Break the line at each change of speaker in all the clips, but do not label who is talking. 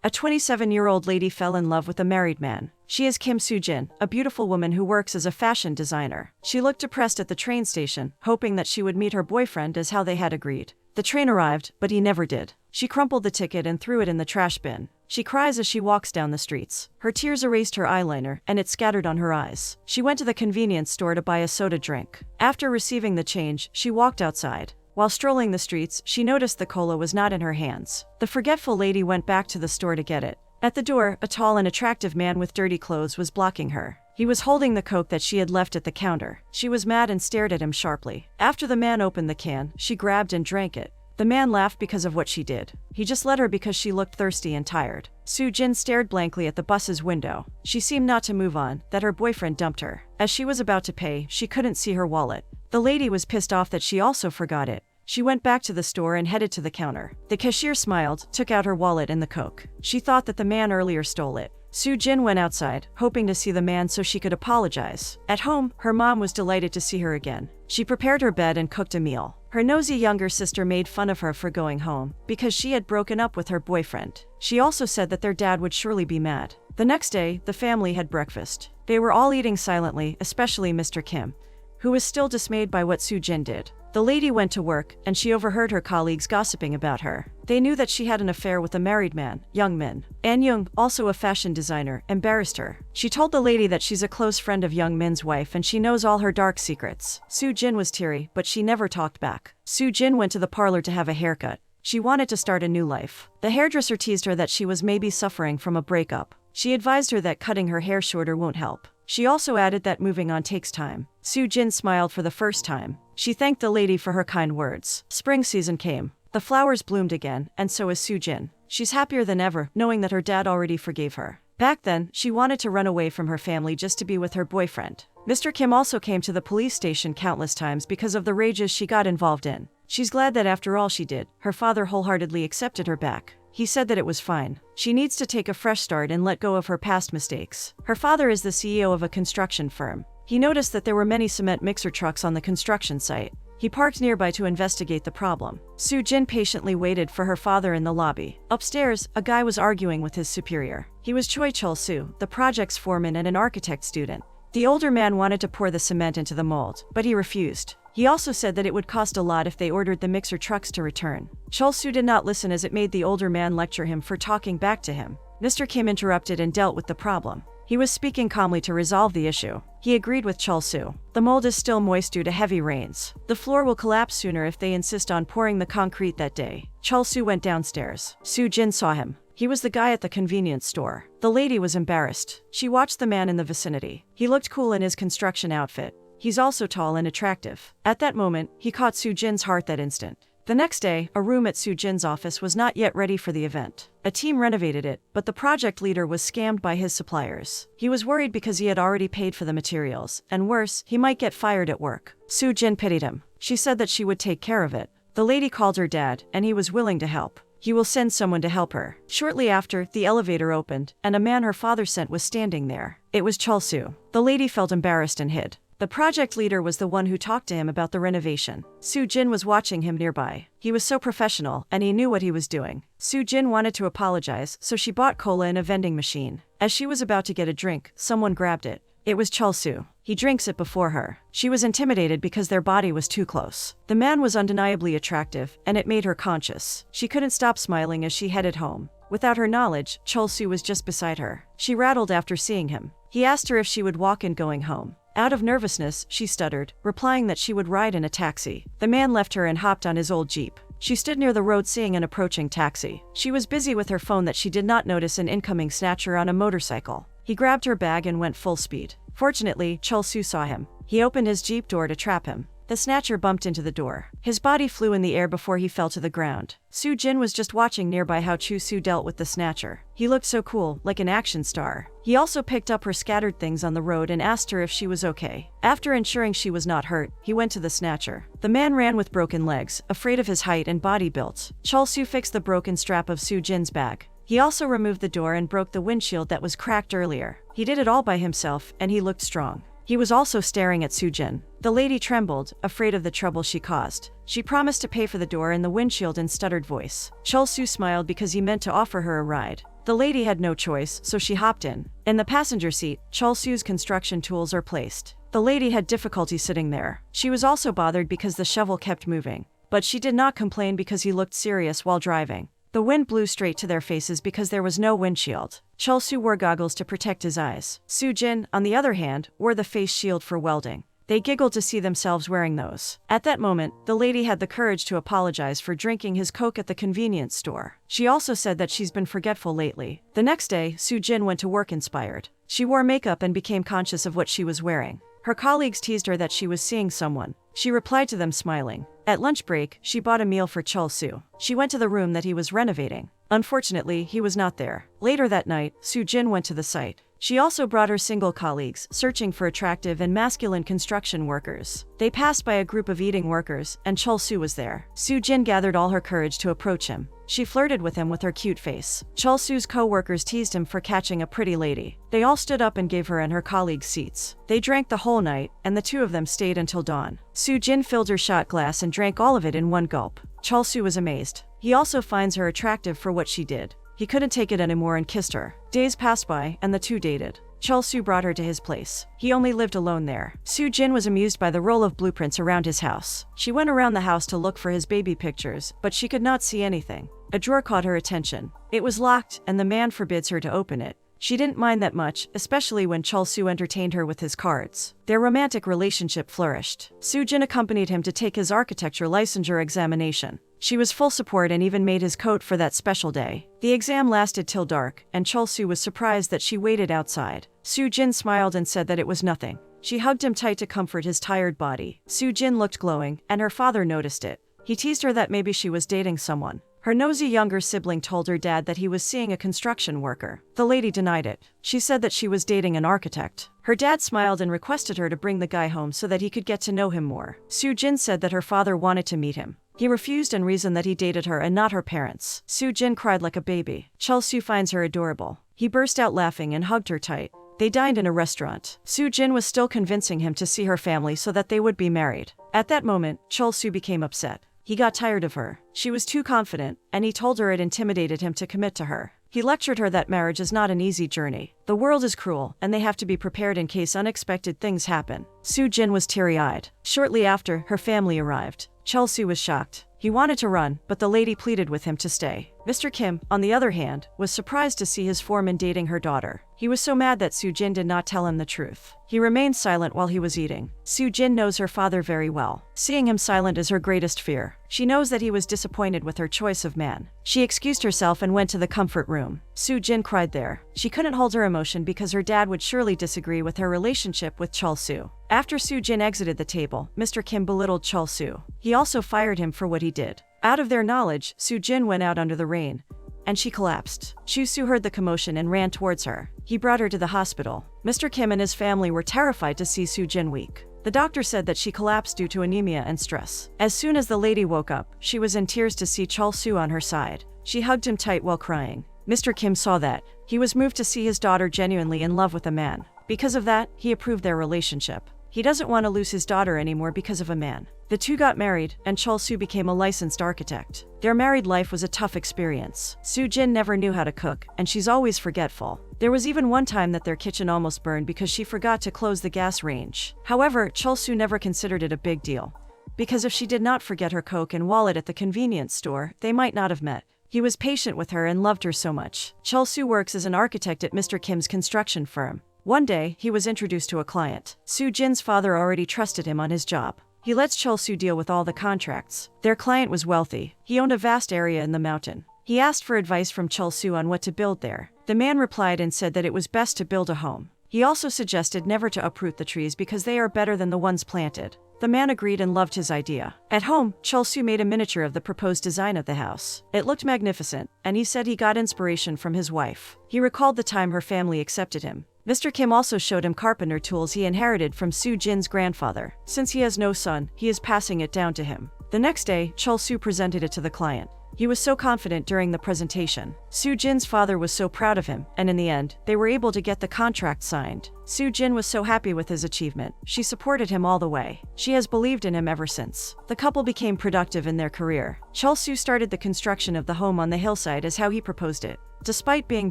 A 27-year-old lady fell in love with a married man. She is Kim Soo-jin, a beautiful woman who works as a fashion designer. She looked depressed at the train station, hoping that she would meet her boyfriend as how they had agreed. The train arrived, but he never did. She crumpled the ticket and threw it in the trash bin. She cries as she walks down the streets. Her tears erased her eyeliner, and it scattered on her eyes. She went to the convenience store to buy a soda drink. After receiving the change, she walked outside. While strolling the streets, she noticed the cola was not in her hands. The forgetful lady went back to the store to get it. At the door, a tall and attractive man with dirty clothes was blocking her. He was holding the Coke that she had left at the counter. She was mad and stared at him sharply. After the man opened the can, she grabbed and drank it. The man laughed because of what she did. He just let her because she looked thirsty and tired. Soo-jin stared blankly at the bus's window. She seemed not to move on, that her boyfriend dumped her. As she was about to pay, she couldn't see her wallet. The lady was pissed off that she also forgot it. She went back to the store and headed to the counter. The cashier smiled, took out her wallet and the Coke. She thought that the man earlier stole it. Soo-jin went outside, hoping to see the man so she could apologize. At home, her mom was delighted to see her again. She prepared her bed and cooked a meal. Her nosy younger sister made fun of her for going home, because she had broken up with her boyfriend. She also said that their dad would surely be mad. The next day, the family had breakfast. They were all eating silently, especially Mr. Kim, who was still dismayed by what Soo-jin did. The lady went to work, and she overheard her colleagues gossiping about her. They knew that she had an affair with a married man, Young Min. An Young, also a fashion designer, embarrassed her. She told the lady that she's a close friend of Young Min's wife and she knows all her dark secrets. Soo-jin was teary, but she never talked back. Soo-jin went to the parlor to have a haircut. She wanted to start a new life. The hairdresser teased her that she was maybe suffering from a breakup. She advised her that cutting her hair shorter won't help. She also added that moving on takes time. Soo-jin smiled for the first time. She thanked the lady for her kind words. Spring season came. The flowers bloomed again, and so is Soo-jin. She's happier than ever, knowing that her dad already forgave her. Back then, she wanted to run away from her family just to be with her boyfriend. Mr. Kim also came to the police station countless times because of the rages she got involved in. She's glad that after all she did, her father wholeheartedly accepted her back. He said that it was fine. She needs to take a fresh start and let go of her past mistakes. Her father is the CEO of a construction firm. He noticed that there were many cement mixer trucks on the construction site. He parked nearby to investigate the problem. Soo-jin patiently waited for her father in the lobby. Upstairs, a guy was arguing with his superior. He was Choi Chol-soo, the project's foreman and an architect student. The older man wanted to pour the cement into the mold, but he refused. He also said that it would cost a lot if they ordered the mixer trucks to return. Chol-soo did not listen as it made the older man lecture him for talking back to him. Mr. Kim interrupted and dealt with the problem. He was speaking calmly to resolve the issue. He agreed with Chol-soo. The mold is still moist due to heavy rains. The floor will collapse sooner if they insist on pouring the concrete that day. Chol-soo went downstairs. Soo-jin saw him. He was the guy at the convenience store. The lady was embarrassed. She watched the man in the vicinity. He looked cool in his construction outfit. He's also tall and attractive. At that moment, he caught Soo-jin's heart that instant. The next day, a room at Soo-jin's office was not yet ready for the event. A team renovated it, but the project leader was scammed by his suppliers. He was worried because he had already paid for the materials, and worse, he might get fired at work. Soo-jin pitied him. She said that she would take care of it. The lady called her dad, and he was willing to help. He will send someone to help her. Shortly after, the elevator opened, and a man her father sent was standing there. It was Chol-soo. The lady felt embarrassed and hid. The project leader was the one who talked to him about the renovation. Soo-jin was watching him nearby. He was so professional, and he knew what he was doing. Soo-jin wanted to apologize, so she bought cola in a vending machine. As she was about to get a drink, someone grabbed it. It was Chol-soo. He drinks it before her. She was intimidated because their body was too close. The man was undeniably attractive, and it made her conscious. She couldn't stop smiling as she headed home. Without her knowledge, Chol-soo was just beside her. She rattled after seeing him. He asked her if she would walk in going home. Out of nervousness, she stuttered, replying that she would ride in a taxi. The man left her and hopped on his old Jeep. She stood near the road seeing an approaching taxi. She was busy with her phone that she did not notice an incoming snatcher on a motorcycle. He grabbed her bag and went full speed. Fortunately, Chol-soo saw him. He opened his Jeep door to trap him. The snatcher bumped into the door. His body flew in the air before he fell to the ground. Soo-jin was just watching nearby how Chol-soo dealt with the snatcher. He looked so cool, like an action star. He also picked up her scattered things on the road and asked her if she was okay. After ensuring she was not hurt, he went to the snatcher. The man ran with broken legs, afraid of his height and body built. Chol-soo fixed the broken strap of Soo-jin's bag. He also removed the door and broke the windshield that was cracked earlier. He did it all by himself, and he looked strong. He was also staring at Soo-jin. The lady trembled, afraid of the trouble she caused. She promised to pay for the door and the windshield in stuttered voice. Chol-soo smiled because he meant to offer her a ride. The lady had no choice, so she hopped in. In the passenger seat, Chol-Su's construction tools are placed. The lady had difficulty sitting there. She was also bothered because the shovel kept moving. But she did not complain because he looked serious while driving. The wind blew straight to their faces because there was no windshield. Chol-Su wore goggles to protect his eyes. Soo-jin, on the other hand, wore the face shield for welding. They giggled to see themselves wearing those. At that moment, the lady had the courage to apologize for drinking his Coke at the convenience store. She also said that she's been forgetful lately. The next day, Soo-jin went to work inspired. She wore makeup and became conscious of what she was wearing. Her colleagues teased her that she was seeing someone. She replied to them smiling. At lunch break, she bought a meal for Chol-Su. She went to the room that he was renovating. Unfortunately, he was not there. Later that night, Soo-jin went to the site. She also brought her single colleagues, searching for attractive and masculine construction workers. They passed by a group of eating workers, and Chol-Su was there. Soo-jin gathered all her courage to approach him. She flirted with him with her cute face. Chol-Su's co-workers teased him for catching a pretty lady. They all stood up and gave her and her colleagues seats. They drank the whole night, and the two of them stayed until dawn. Soo-jin filled her shot glass and drank all of it in one gulp. Chol-Su was amazed. He also finds her attractive for what she did. He couldn't take it anymore and kissed her. Days passed by, and the two dated. Chol-Su brought her to his place. He only lived alone there. Soo-jin was amused by the roll of blueprints around his house. She went around the house to look for his baby pictures, but she could not see anything. A drawer caught her attention. It was locked, and the man forbids her to open it. She didn't mind that much, especially when Chol-Su entertained her with his cards. Their romantic relationship flourished. Soo-jin accompanied him to take his architecture licensure examination. She was full support and even made his coat for that special day. The exam lasted till dark, and Chol-Su was surprised that she waited outside. Soo-jin smiled and said that it was nothing. She hugged him tight to comfort his tired body. Soo-jin looked glowing, and her father noticed it. He teased her that maybe she was dating someone. Her nosy younger sibling told her dad that he was seeing a construction worker. The lady denied it. She said that she was dating an architect. Her dad smiled and requested her to bring the guy home so that he could get to know him more. Soo-jin said that her father wanted to meet him. He refused and reasoned that he dated her and not her parents. Soo-jin cried like a baby. Chol-Su finds her adorable. He burst out laughing and hugged her tight. They dined in a restaurant. Soo-jin was still convincing him to see her family so that they would be married. At that moment, Chol-Su became upset. He got tired of her. She was too confident, and he told her it intimidated him to commit to her. He lectured her that marriage is not an easy journey. The world is cruel, and they have to be prepared in case unexpected things happen. Soo-jin was teary-eyed. Shortly after, her family arrived. Chol-Su was shocked. He wanted to run, but the lady pleaded with him to stay. Mr. Kim, on the other hand, was surprised to see his foreman dating her daughter. He was so mad that Soo-jin did not tell him the truth. He remained silent while he was eating. Soo-jin knows her father very well. Seeing him silent is her greatest fear. She knows that he was disappointed with her choice of man. She excused herself and went to the comfort room. Soo-jin cried there. She couldn't hold her emotion because her dad would surely disagree with her relationship with Chol-Su. After Soo-jin exited the table, Mr. Kim belittled Chol-Su. He also fired him for what he did. Out of their knowledge, Soo-jin went out under the rain, and she collapsed. Chol-Su heard the commotion and ran towards her. He brought her to the hospital. Mr. Kim and his family were terrified to see Soo-jin weak. The doctor said that she collapsed due to anemia and stress. As soon as the lady woke up, she was in tears to see Chol-Su on her side. She hugged him tight while crying. Mr. Kim saw that. He was moved to see his daughter genuinely in love with a man. Because of that, he approved their relationship. He doesn't want to lose his daughter anymore because of a man. The two got married, and Chol-Su became a licensed architect. Their married life was a tough experience. Soo-jin never knew how to cook, and she's always forgetful. There was even one time that their kitchen almost burned because she forgot to close the gas range. However, Chol-Su never considered it a big deal. Because if she did not forget her Coke and wallet at the convenience store, they might not have met. He was patient with her and loved her so much. Chol-Su works as an architect at Mr. Kim's construction firm. One day, he was introduced to a client. Soo-jin's father already trusted him on his job. He lets Chol-Su deal with all the contracts. Their client was wealthy. He owned a vast area in the mountain. He asked for advice from Chol-Su on what to build there. The man replied and said that it was best to build a home. He also suggested never to uproot the trees because they are better than the ones planted. The man agreed and loved his idea. At home, Chol-Su made a miniature of the proposed design of the house. It looked magnificent, and he said he got inspiration from his wife. He recalled the time her family accepted him. Mr. Kim also showed him carpenter tools he inherited from Soo-jin's grandfather. Since he has no son, he is passing it down to him. The next day, Chol-Su presented it to the client. He was so confident during the presentation. Soo-jin's father was so proud of him, and in the end, they were able to get the contract signed. Soo-jin was so happy with his achievement. She supported him all the way. She has believed in him ever since. The couple became productive in their career. Chol-soo started the construction of the home on the hillside as how he proposed it. Despite being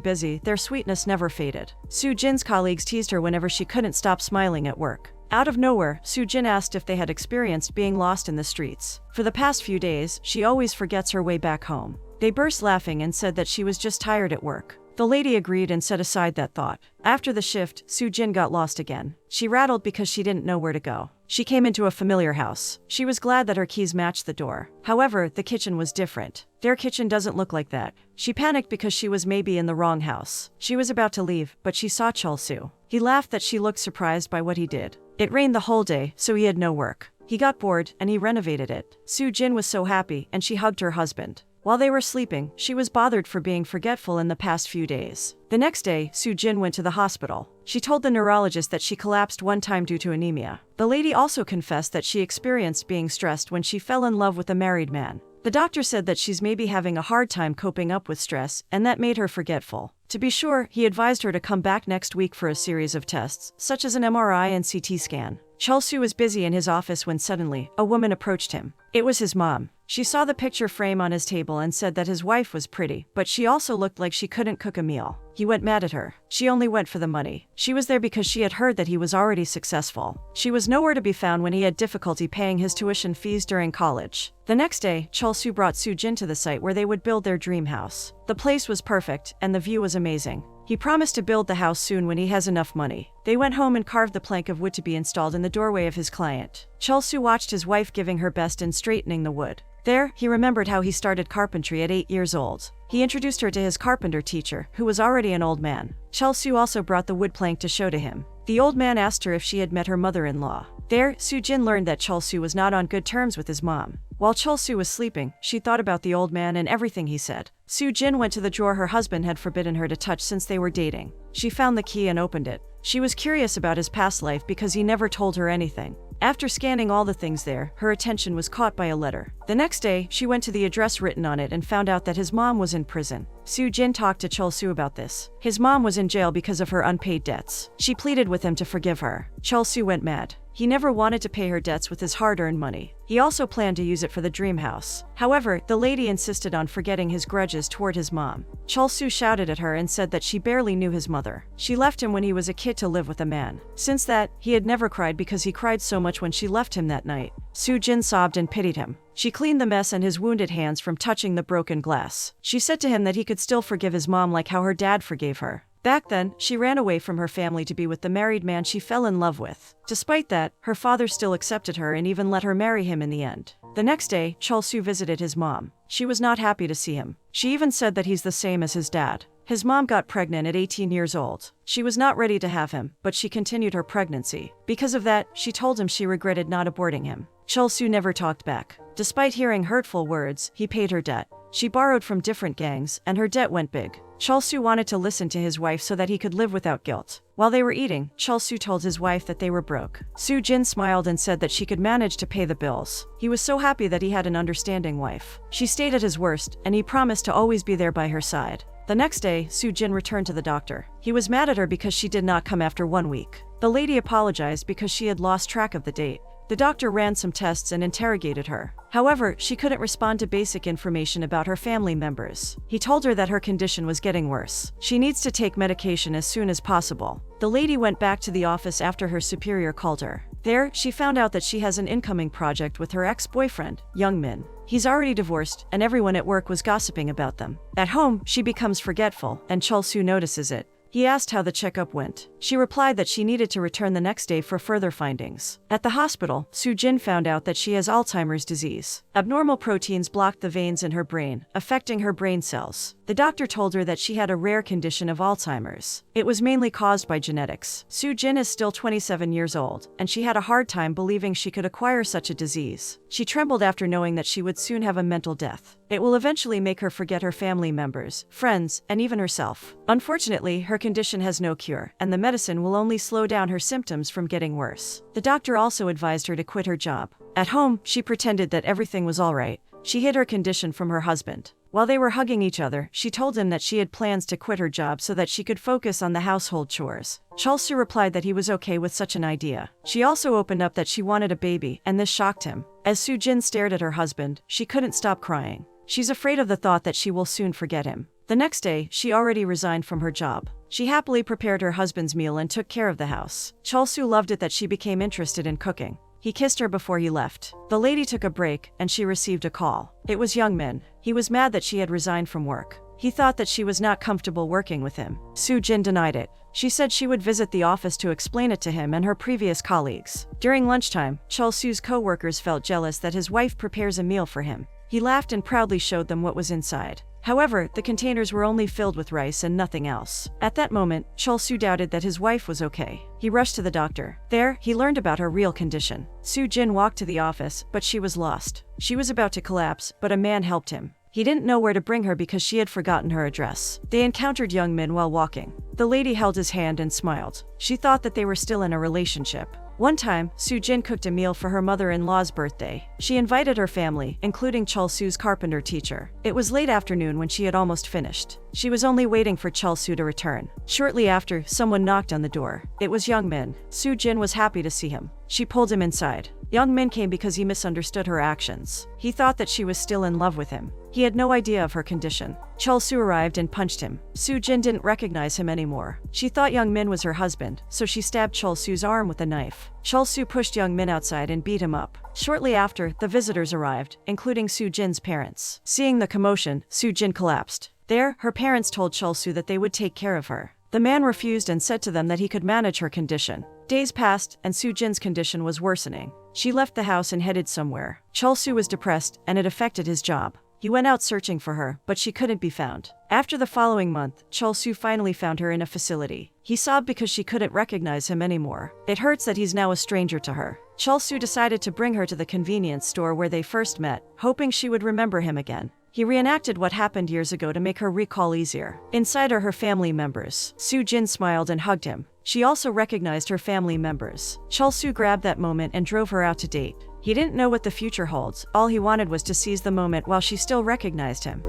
busy, their sweetness never faded. Soo-jin's colleagues teased her whenever she couldn't stop smiling at work. Out of nowhere, Soo-jin asked if they had experienced being lost in the streets. For the past few days, she always forgets her way back home. They burst laughing and said that she was just tired at work. The lady agreed and set aside that thought. After the shift, Soo-jin got lost again. She rattled because she didn't know where to go. She came into a familiar house. She was glad that her keys matched the door. However, the kitchen was different. Their kitchen doesn't look like that. She panicked because she was maybe in the wrong house. She was about to leave, but she saw Chol-soo. He laughed that she looked surprised by what he did. It rained the whole day, so he had no work. He got bored, and he renovated it. Soo-jin was so happy, and she hugged her husband. While they were sleeping, she was bothered for being forgetful in the past few days. The next day, Soo-jin went to the hospital. She told the neurologist that she collapsed one time due to anemia. The lady also confessed that she experienced being stressed when she fell in love with a married man. The doctor said that she's maybe having a hard time coping up with stress, and that made her forgetful. To be sure, he advised her to come back next week for a series of tests, such as an MRI and CT scan. Chol-soo was busy in his office when suddenly, a woman approached him. It was his mom. She saw the picture frame on his table and said that his wife was pretty, but she also looked like she couldn't cook a meal. He went mad at her. She only went for the money. She was there because she had heard that he was already successful. She was nowhere to be found when he had difficulty paying his tuition fees during college. The next day, Chol-soo brought Soo-jin to the site where they would build their dream house. The place was perfect, and the view was amazing. He promised to build the house soon when he has enough money. They went home and carved the plank of wood to be installed in the doorway of his client. Chol-soo watched his wife giving her best in straightening the wood. There, he remembered how he started carpentry at 8 years old. He introduced her to his carpenter teacher, who was already an old man. Chol-soo also brought the wood plank to show to him. The old man asked her if she had met her mother-in-law. There, Soo-jin learned that Chol-soo was not on good terms with his mom. While Chol-soo was sleeping, she thought about the old man and everything he said. Soo-jin went to the drawer her husband had forbidden her to touch since they were dating. She found the key and opened it. She was curious about his past life because he never told her anything. After scanning all the things there, her attention was caught by a letter. The next day, she went to the address written on it and found out that his mom was in prison. Soo-jin talked to Chol-soo about this. His mom was in jail because of her unpaid debts. She pleaded with him to forgive her. Chol-soo went mad. He never wanted to pay her debts with his hard-earned money. He also planned to use it for the dream house. However, the lady insisted on forgetting his grudges toward his mom. Chol-soo shouted at her and said that she barely knew his mother. She left him when he was a kid to live with a man. Since that, he had never cried because he cried so much when she left him that night. Soo-jin sobbed and pitied him. She cleaned the mess and his wounded hands from touching the broken glass. She said to him that he could still forgive his mom like how her dad forgave her. Back then, she ran away from her family to be with the married man she fell in love with. Despite that, her father still accepted her and even let her marry him in the end. The next day, Chol-soo visited his mom. She was not happy to see him. She even said that he's the same as his dad. His mom got pregnant at 18 years old. She was not ready to have him, but she continued her pregnancy. Because of that, she told him she regretted not aborting him. Chol-soo never talked back. Despite hearing hurtful words, he paid her debt. She borrowed from different gangs, and her debt went big. Chol-soo wanted to listen to his wife so that he could live without guilt. While they were eating, Chol-soo told his wife that they were broke. Soo-jin smiled and said that she could manage to pay the bills. He was so happy that he had an understanding wife. She stayed at his worst, and he promised to always be there by her side. The next day, Soo-jin returned to the doctor. He was mad at her because she did not come after 1 week. The lady apologized because she had lost track of the date. The doctor ran some tests and interrogated her. However, she couldn't respond to basic information about her family members. He told her that her condition was getting worse. She needs to take medication as soon as possible. The lady went back to the office after her superior called her. There, she found out that she has an incoming project with her ex-boyfriend, Young Min. He's already divorced, and everyone at work was gossiping about them. At home, she becomes forgetful, and Chol-soo notices it. He asked how the checkup went. She replied that she needed to return the next day for further findings. At the hospital, Soo-jin found out that she has Alzheimer's disease. Abnormal proteins blocked the veins in her brain, affecting her brain cells. The doctor told her that she had a rare condition of Alzheimer's. It was mainly caused by genetics. Soo-jin is still 27 years old, and she had a hard time believing she could acquire such a disease. She trembled after knowing that she would soon have a mental death. It will eventually make her forget her family members, friends, and even herself. Unfortunately, her condition has no cure, and the medicine will only slow down her symptoms from getting worse. The doctor also advised her to quit her job. At home, she pretended that everything was all right. She hid her condition from her husband. While they were hugging each other, she told him that she had plans to quit her job so that she could focus on the household chores. Chol-soo replied that he was okay with such an idea. She also opened up that she wanted a baby, and this shocked him. As Soo-jin stared at her husband, she couldn't stop crying. She's afraid of the thought that she will soon forget him. The next day, she already resigned from her job. She happily prepared her husband's meal and took care of the house. Chol-soo loved it that she became interested in cooking. He kissed her before he left. The lady took a break, and she received a call. It was Young Min. He was mad that she had resigned from work. He thought that she was not comfortable working with him. Soo-jin denied it. She said she would visit the office to explain it to him and her previous colleagues. During lunchtime, Chol-soo's co-workers felt jealous that his wife prepares a meal for him. He laughed and proudly showed them what was inside. However, the containers were only filled with rice and nothing else. At that moment, Chol-soo doubted that his wife was okay. He rushed to the doctor. There, he learned about her real condition. Soo-jin walked to the office, but she was lost. She was about to collapse, but a man helped him. He didn't know where to bring her because she had forgotten her address. They encountered Young Min while walking. The lady held his hand and smiled. She thought that they were still in a relationship. One time, Soo-jin cooked a meal for her mother-in-law's birthday. She invited her family, including Chol-soo's carpenter teacher. It was late afternoon when she had almost finished. She was only waiting for Chol-soo to return. Shortly after, someone knocked on the door. It was Young Min. Soo-jin was happy to see him. She pulled him inside. Young Min came because he misunderstood her actions. He thought that she was still in love with him. He had no idea of her condition. Chol-soo arrived and punched him. Soo-jin didn't recognize him anymore. She thought Young Min was her husband, so she stabbed Chol-soo's arm with a knife. Chol-soo pushed Young Min outside and beat him up. Shortly after, the visitors arrived, including Soo-jin's parents. Seeing the commotion, Soo-jin collapsed. There, her parents told Chol-soo that they would take care of her. The man refused and said to them that he could manage her condition. Days passed, and Soo-jin's condition was worsening. She left the house and headed somewhere. Chol-soo was depressed, and it affected his job. He went out searching for her, but she couldn't be found. After the following month, Chol-soo finally found her in a facility. He sobbed because she couldn't recognize him anymore. It hurts that he's now a stranger to her. Chol-soo decided to bring her to the convenience store where they first met, hoping she would remember him again. He reenacted what happened years ago to make her recall easier. Inside are her family members. Soo-jin smiled and hugged him. She also recognized her family members. Chol-soo grabbed that moment and drove her out to date. He didn't know what the future holds. All he wanted was to seize the moment while she still recognized him.